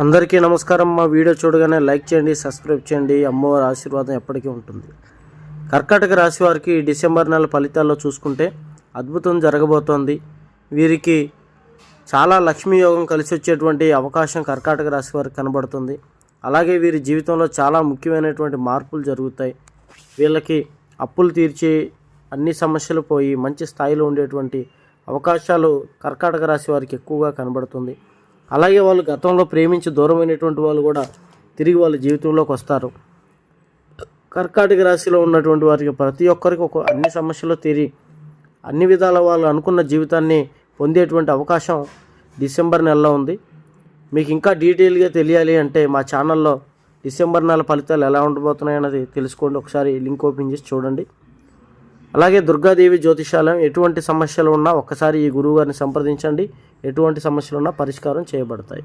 అందరికీ నమస్కారం. మా వీడియో చూడగానే లైక్ చేయండి, సబ్స్క్రైబ్ చేయండి. అమ్మవారి ఆశీర్వాదం ఎప్పటికీ ఉంటుంది. కర్కాటక రాశి వారికి డిసెంబర్ నెల ఫలితాల్లో చూసుకుంటే అద్భుతం జరగబోతోంది. వీరికి చాలా లక్ష్మీ యోగం కలిసి వచ్చేటువంటి అవకాశం కర్కాటక రాశి వారికి కనబడుతుంది. అలాగే వీరి జీవితంలో చాలా ముఖ్యమైనటువంటి మార్పులు జరుగుతాయి. వీళ్ళకి అప్పులు తీర్చి అన్ని సమస్యలు పోయి మంచి స్థాయిలో ఉండేటువంటి అవకాశాలు కర్కాటక రాశి వారికి ఎక్కువగా కనబడుతుంది. అలాగే వాళ్ళు గతంలో ప్రేమించి దూరమైనటువంటి వాళ్ళు కూడా తిరిగి వాళ్ళ జీవితంలోకి వస్తారు. కర్కాటక రాశిలో ఉన్నటువంటి వారికి ప్రతి ఒక్కరికి అన్ని సమస్యలు తీరి అన్ని విధాల వాళ్ళు అనుకున్న జీవితాన్ని పొందేటువంటి అవకాశం డిసెంబర్ నెలలో ఉంది. మీకు ఇంకా డీటెయిల్గా తెలియాలి అంటే మా ఛానల్లో డిసెంబర్ నెల ఫలితాలు ఎలా ఉండబోతున్నాయి అన్నది తెలుసుకోండి. ఒకసారి లింక్ ఓపెన్ చేసి చూడండి. అలాగే దుర్గాదేవి జ్యోతిషాలయం ఎటువంటి సమస్యలు ఉన్నా ఒక్కసారి ఈ గురువు గారిని సంప్రదించండి. ఎటువంటి సమస్యలు ఉన్నా పరిష్కారం చేయబడతాయి.